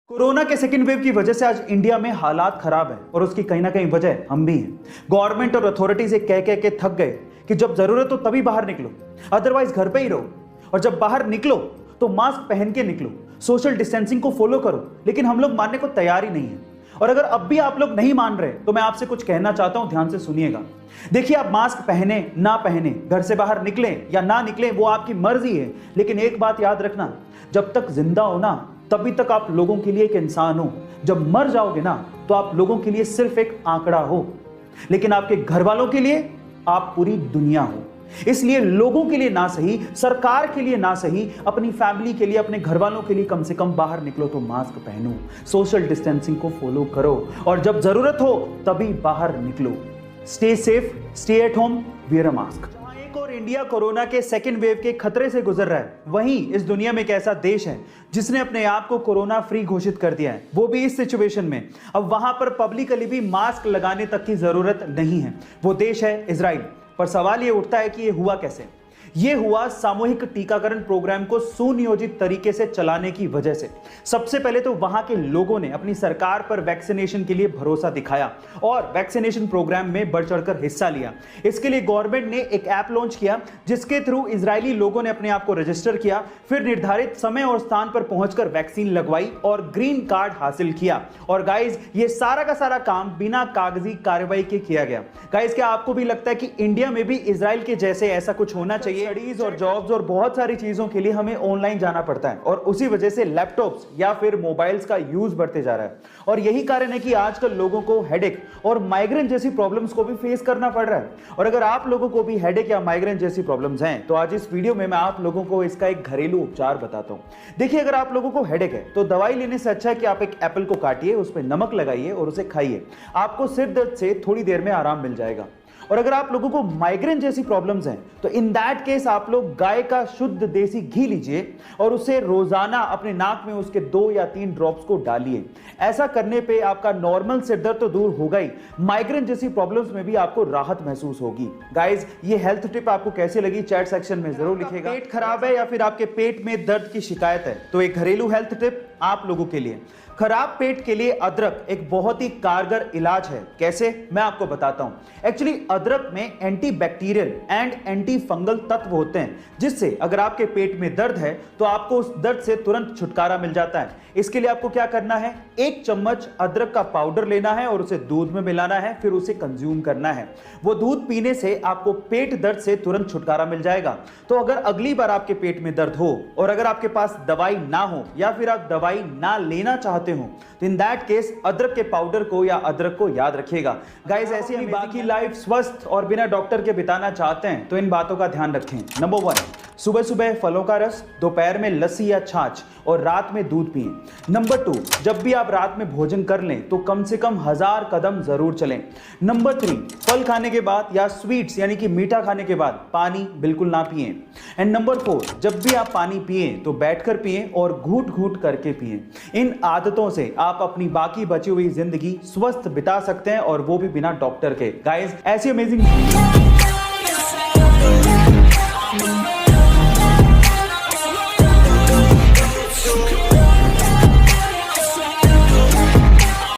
Corona के second wave की वजह से आज इंडिया में हालात खराब है और उसकी कहीं ना कहीं वजह हम भी हैं। गवर्नमेंट और अथॉरिटी से कह के थक गए कि जब जरूरत हो तभी बाहर निकलो, अदरवाइज घर पे ही रहो, और जब बाहर निकलो तो मास्क पहन के निकलो, सोशल डिस्टेंसिंग को फॉलो करो। लेकिन हम लोग मानने को तैयार ही नहीं है। और अगर अब भी आप लोग नहीं मान रहे तो मैं आपसे कुछ कहना चाहता हूं, ध्यान से सुनिएगा। देखिए, आप मास्क पहने ना पहने, घर से बाहर निकलें या ना निकलें, वो आपकी मर्जी है। लेकिन एक बात याद रखना, जब तक जिंदा हो ना तभी तक आप लोगों के लिए एक इंसान हो। जब मर जाओगे ना तो आप लोगों के लिए सिर्फ एक आंकड़ा हो, लेकिन आपके घर वालों के लिए आप पूरी दुनिया हो। इसलिए लोगों के लिए ना सही, सरकार के लिए ना सही, अपनी फैमिली के लिए, अपने घर वालों के लिए कम से कम बाहर निकलो तो मास्क पहनो, सोशल डिस्टेंसिंग को फॉलो करो, और जब जरूरत हो तभी बाहर निकलो। Stay safe, stay at home, wear a mask. एक और इंडिया कोरोना के सेकेंड वेव के खतरे से गुजर रहा है, वहीं इस दुनिया में एक ऐसा देश है जिसने अपने आप को कोरोना फ्री घोषित कर दिया है, वो भी इस सिचुएशन में। अब वहां पर पब्लिकली भी मास्क लगाने तक की जरूरत नहीं है। वो देश है इजराइल। पर सवाल ये उठता है कि ये हुआ कैसे? ये हुआ सामूहिक टीकाकरण प्रोग्राम को सुनियोजित तरीके से चलाने की वजह से। सबसे पहले तो वहां के लोगों ने अपनी सरकार पर वैक्सीनेशन के लिए भरोसा दिखाया और वैक्सीनेशन प्रोग्राम में बढ़ चढ़कर हिस्सा लिया। इसके लिए गवर्नमेंट ने एक ऐप लॉन्च किया जिसके थ्रू इजरायली लोगों ने अपने आप को रजिस्टर किया, फिर निर्धारित समय और स्थान पर पहुंचकर वैक्सीन लगवाई और ग्रीन कार्ड हासिल किया। और गाइज, ये सारा का सारा काम बिना कागजी कार्रवाई के किया गया। गाइज, क्या आपको भी लगता है कि इंडिया में भी इजराइल के जैसे ऐसा कुछ होना चाहिए? स्टडीज और जॉब्स और बहुत सारी चीजों के लिए हमें ऑनलाइन जाना पड़ता है और उसी वजह से लैपटॉप्स या फिर मोबाइल्स का यूज बढ़ते जा रहा है। और यही कारण है कि आजकल लोगों को हेडेक और माइग्रेन जैसी प्रॉब्लम्स को भी फेस करना पड़ रहा है। और अगर आप लोगों को भी हेडेक या माइग्रेन जैसी प्रॉब्लम्स हैं तो आज इस वीडियो में मैं आप लोगों को इसका एक घरेलू उपचार बताता हूं। देखिए, अगर आप लोगों को हेडेक है तो दवाई लेने से अच्छा है कि आप एक एप्पल को काटिए, उस पर नमक लगाइए और उसे खाइए। आपको सिर दर्द से थोड़ी देर में आराम मिल जाएगा। और अगर आप लोगों को माइग्रेन जैसी प्रॉब्लम्स हैं तो इन दैट केस आप लोग गाय का शुद्ध देसी घी लीजिए और उसे रोजाना अपने नाक में उसके 2 या 3 ड्रॉप्स को डालिए। ऐसा करने पे आपका नॉर्मल सिर दर्द तो दूर होगा ही, माइग्रेन जैसी प्रॉब्लम्स में भी आपको राहत महसूस होगी। गाइज, ये हेल्थ टिप आपको कैसे लगी चैट सेक्शन में जरूर लिखिएगा। पेट खराब है या फिर आपके पेट में दर्द की शिकायत है तो एक घरेलू हेल्थ टिप आप लोगों के लिए। खराब पेट के लिए अदरक एक बहुत ही कारगर इलाज है। कैसे, मैं आपको बताता हूं। एक्चुअली अदरक में एंटीबैक्टीरियल एंड एंटी फंगल तत्व होते हैं जिससे अगर आपके पेट में दर्द है तो आपको उस दर्द से तुरंत छुटकारा मिल जाता है। इसके लिए आपको क्या करना है, 1 चम्मच अदरक का पाउडर लेना है और उसे दूध में मिलाना है, फिर उसे कंज्यूम करना है। वो दूध पीने से आपको पेट दर्द से तुरंत छुटकारा मिल जाएगा। तो अगर अगली बार आपके पेट में दर्द हो और अगर आपके पास दवाई ना हो या फिर आप दवाई ना लेना चाहते हो तो इन दैट केस अदरक के पाउडर को या अदरक को याद रखिएगा। गाइस, ऐसी हम बाकी लाइफ स्वस्थ और बिना डॉक्टर के बिताना चाहते हैं तो इन बातों का ध्यान रखें। नंबर 1, सुबह सुबह फलों का रस, दोपहर में लस्सी या छाछ और रात में दूध पिएं। नंबर 2, जब भी आप रात में भोजन कर लें तो कम से कम 1000 कदम जरूर चलें। नंबर 3, फल खाने के बाद या स्वीट्स यानी कि मीठा खाने के बाद पानी बिल्कुल ना पिएं। एंड नंबर 4, जब भी आप पानी पिएं तो बैठकर पिएं और घूट घूट करके पिएं। इन आदतों से आप अपनी बाकी बची हुई जिंदगी स्वस्थ बिता सकते हैं और वो भी बिना डॉक्टर के। गाइस, ऐसी अमेजिंग